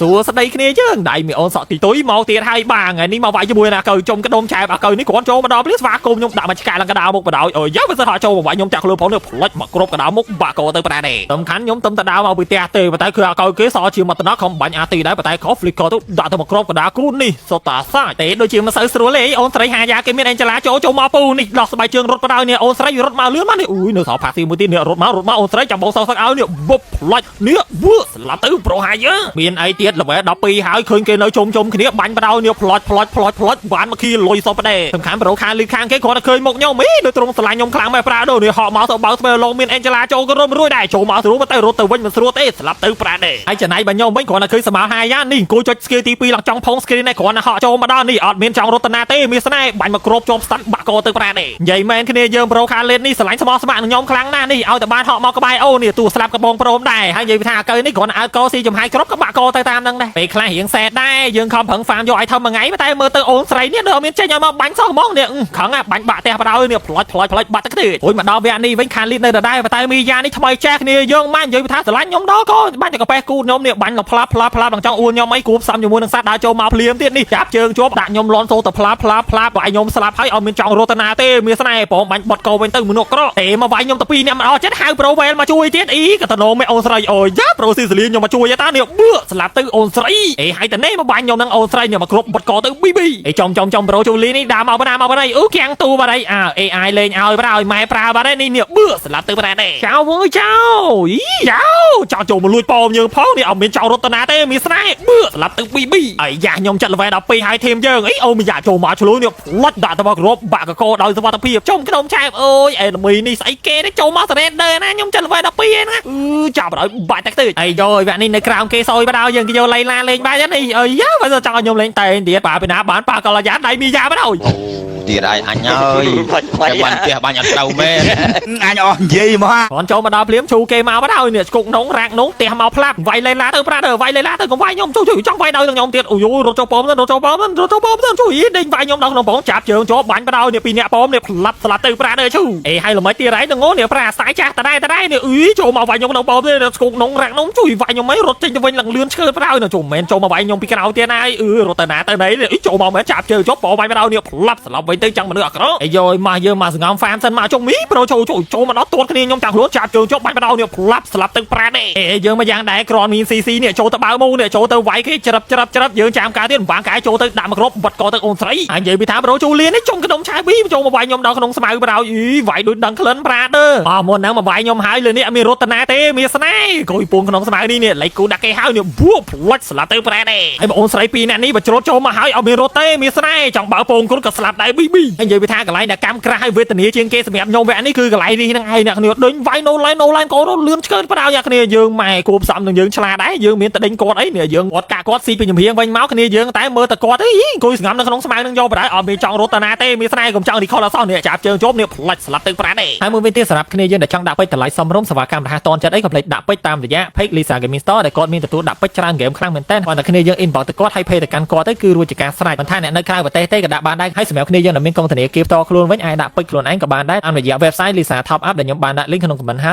សួស្ដីគ្នាយើងដៃមីអូនសក់ទីទុយមកទៀតហើយបាទថ្ងៃនេះមកវាយជាមួយណាកៅជុំក្ដុំឆែបអាកៅនេះគ្រាន់ចូលមកដល់ពេលស្វាគមន៍ខ្ញុំដាក់មកឆ្កែឡើងកដៅមុខបដ ாய் អូយ៉ាបើសិនហៅចូលមកវាយខ្ញុំចាក់ខ្លួនផងនេះផ្លិចមកគ្រប់កដៅមុខបាក់កោទៅប្រែនេះសំខាន់ខ្ញុំទំតដៅមកពីផ្ទះទេប៉ុន្តែគឺអាកៅគេសជាមត្តនៈខំបាញ់អាទីដែរប៉ុន្តែខុសហ្វ្លីកទៅដាក់ទៅមកគ្រប់កដៅគ្រូនេះសុតាសាទេដូចជាមិនសូវស្រួលទេអូនស្រីហាយ៉ាគេមានអេនជឡាចូលមកពូនេះដោះស្បែកជើងរត់បដ ாய் នេះអូនស្រីរត់មកលឿនមកនេះអ៊ុយនៅសល់ផាស៊ីមួយទៀតនេះរត់មកអូនស្រីចាំបងសោះសឹកឲ្យនេះបុបផ្លិចនេះវឺស្លាប់ទៅប្រូហាយ៉ាមានអីទៀតល្បែ12ហើយឃើញគេនៅជុំគ្នាបាញ់បដ ாய் នេះផ្លិចបានមកគីលុយសពដែរសំខាន់ប្រូខាលឺខាងគេគ្រាន់តែឃើញមុខខ្ញុំដូចត្រង់ស្រឡាញ់ខ្ញុំខ្លាំងមែនប្រាដូនេះហក់មកទៅបើស្វែឡងមានអេនជឡាចូលក៏រត់រួយដែរចូលមកស្រួលទៅរត់ទៅវិញមិនស្រួលទេស្លាប់ទៅប្រាដែរហើយចំណាយបើខ្ញុំវិញគ្រាន់តែឃើញស្មាហាយ៉ានេះអង្គុយចុច skill ទី2ឡើងចង់ផុង screen នេះគ្រាន់តែហក់ចូលមកដល់នេះអត់មានចង់រត់តាទេមានស្នេហ៍បាញ់មកគ្របជាប់ស្តាត់បាក់កទៅប្រាដែរនិយាយមែនគ្នាយើងប្រូខាលេតនេះស្រឡាញ់ស្មោះស្ម័គ្រនឹងខ្ញុំខ្លាំងណាស់នេះឲ្យតែបានហក់មកក្បែរអូនេះទូស្លាប់កបងព្រមដែរហើយនិយាយថាអកើនេះគ្រាន់តែអើកស៊ីចំហាយគ្រប់ក៏បាក់កទៅតាមហ្នឹងដែរពេលខ្លះរៀងសែតដែរយើងខំប្រឹងហ្វាមយកឲ្យធំមួយថ្ងៃតែមើលទៅអូនស្រីនេះនៅមានចេញឲ្យមកបាញ់សោះហ្មងនេះខឹងបាញ់បាក់ផ្ទះបដ ாய் នេះផ្លាច់បាត់ទៅគ្នាអូយមកដល់វគ្គនេះវិញខានលីតនៅដដែលតែមីយ៉ានេះថ្មីចាស់គ្នាយើងមិននិយាយថាស្រឡាញ់ខ្ញុំដល់ក៏បាញ់តែកាប៉េះគូខ្ញុំនេះបាញ់ផ្លាប់ដល់ចង់អួនខ្ញុំអីគួបសំជាមួយនឹងសัตว์ដើរចូលមកភ្លាមទៀតនេះចាប់ជើងជាប់ដាក់ខ្ញុំលន់សូទៅផ្លាប់វាយខ្ញុំស្លាប់ហើយអត់មានចង់រត់ណាទេមានស្នេហ៍បងបាញ់បត់កោវិញទៅមនុស្សក្រទេមកវាយខ្ញុំទៅ2នាក់មិនអស់ចិត្តហៅប្រូវែលមកជួយទៀតអីក៏តនោមេអូនស្រីអូយ៉ាប្រូស៊ីសលីខ្ញុំមកជួយតានេះបឺស្លាប់ទៅអូនស្រីអេហើយតនេមកបាញ់ខ្ញុំនឹងអូនស្រីនេះមកគ្រប់បត់កោទៅប៊ីប៊ីអេចំប្រូជូលីនេះដើរមកបណ្ណាអូគៀងទូបាត់ហើយAI លេងឲ្យបាត់ហើយម៉ែប្រើបាត់ហើយនេះបឺស្លាប់ទៅបាត់ដែរចៅវើចៅចូលមកលួចប៉មយើងផងនេះអត់មានចោលរត់ណាទេមានស្នេហ៍បឺស្លាប់ទៅប៊ីប៊ីអាយ៉ាខ្ញុំចាត់ level 12ហើយធីមយើងអីអូមីយ៉ាចូលមកឆ្លួយនេះផ្លិចដាក់ទៅមកគ្រប់បាក់កកដោយសុវត្ថិភាពចំក្ដុំឆែបអូយអេមីនេះស្អីគេទេចូលមក surrender ណាខ្ញុំចាត់ level 12ឯណាចាប់ដល់បាច់តែទៅអីយោវគ្គនេះនៅក្រោមគេសយបាត់ហើយយើងគេយកលេងឡាលេងបាយនេះអីយ៉ាបើចង់ឲ្យខ្ញុំលេងតែទៀតប៉ាពីណាបានប៉ាកលយ៉ាដៃមីយ៉ាបាត់ហើយទៀតឯងអញហើយបាញ់ផ្ទះបាញ់អត់ត្រូវមែនអញអស់និយាយមកគ្រាន់ចូលមកដល់ភ្លាមឈូគេមកបាត់ហើយនេះស្គុកនងរាក់នងផ្ទះមកផ្លាប់វាយលេឡាទៅប្រាទៅវាយលេឡាទៅកុំវាយខ្ញុំជួយចង់វាយដល់ខ្ញុំទៀតអូយរត់ចូលប៉មទៅជួយដេញវាយខ្ញុំដល់ក្នុងបងចាប់ជើងជាប់បាញ់បាត់ហើយនេះពីអ្នកប៉មនេះផ្លាប់ស្លាប់ទៅប្រាទៅឈូអេហើយល្មិចទៀតហើយទៅងនេះប្រាសាយចាស់តដែរនេះចូលមកវាយខ្ញុំក្នុងប៉មនេះស្គុកនងរាក់នងជួយវាយខ្ញុំមិនរត់ចេញទៅវិញឡើងលឿនឈើប្រាហើយចូលមិនចូលមកវាយខ្ញុំពីក្រោយទៀតហើយរត់ទៅណាទៅណីចូលមកមិនចាប់ជើងជាប់ប៉មវាយបាត់ហើយនេះផ្លាប់ស្លាប់វិញទៅចាំមនុស្សអាក្រក់អីយោមកយើងមកសងំហ្វាមសិនមកចុងមីប្រូចូលមកដល់ទួតគ្នាខ្ញុំចាំខ្លួនចាប់ជើងជាប់បាញ់បដ ாய் នេះផ្លាប់ស្លាប់ទៅប្រាដែរអេយើងមកយ៉ាងដែរក្រនមាន CC នេះចូលទៅបើមូនេះចូលទៅវាយគេច្រឹបយើងចាំការទៀតវាងកាយចូលទៅដាក់មកគ្រប់បាត់កទៅអូនស្រីហើយនិយាយពីថាប្រូជូលៀននេះចុងក្ដុំឆាយពីចូលមកវាយខ្ញុំដល់ក្នុងស្មៅបដ ாய் វាយដូចដឹងក្លិនប្រាដឺមុនហ្នឹងមកវាយខ្ញុំហើយលើនេះអត់មានរត់ណាទេមានស្នេហ៍គួយពងក្នុងស្មៅនេះលេខគូដាក់គេហើយនេះបួផ្លាច់ស្លាប់ទៅប្រាដែរហើយបងអូនស្រីពីរនាក់នេះបើច្រូតចូលមកហើយអត់មានរត់ទេមានស្នេហ៍ចង់បើពងគ្រុតក៏ស្លាប់ដែរប៊ីប៊ីហើយនិយាយពីថាកន្លែងដែលកម្មក្រាស់ហើយវេទនាជាងគេសម្រាប់ខ្ញុំវគ្គនេះគឺកន្លែងនេះហ្នឹងឯងអ្នកគ្នាដេញវាយ no line ក៏រត់លឿនឆ្កើបដ ாய் អ្នកគ្នាយើងម៉ែគួបសំនឹងយើងឆ្លាតដែរយើងមានតែដេញគាត់អីនេះយើងគាត់កាក់គាត់ស៊ីពីជំហៀងវិញមកគ្នាយើងតែមើលតែគាត់អីអង្គុយស្ងំនៅក្នុងស្មៅនឹងយកបដ ாய் អត់មានចង់រត់តាណាទេមានស្នេហ៍កុំចង់រីខលអសោះនេះចាប់ជើងជប់នេះផ្លាច់ស្លាប់ទៅប្រាដែរហើយមួយវិញទៀតសម្រាប់គ្នាយើងដែលចង់ដាក់ពេជ្រតម្លៃសមរម្យសេវាកម្មរហ័សតនចិត្តអីក៏ផ្លេចដាក់ពេជ្រតាមរយៈ Page Lisa Gaming Store ដែលគាត់មានទទួលដាក់ពេជ្រច្រើនហ្គេមខ្លាំងមែនតើគាត់តែគ្នាយើង inbox ទៅគាត់ហើយ pay ទៅកាន់គាត់ទៅគឺរួចជាការស្រេចមិនថាអ្នកនៅក្រៅប្រទេសទេក៏ដាក់បានដែរហើយសម្រាប់គ្នាយើងដែលមានកងធនាគារផ្ទាល់ខ្លួនវិញអាចដាក់ពេជ្រខ្លួនឯងក៏បានដែរតាមរយៈ website Lisa Top Up ដែលខ្ញុំបានដាក់ link ក្នុង comment ហើយ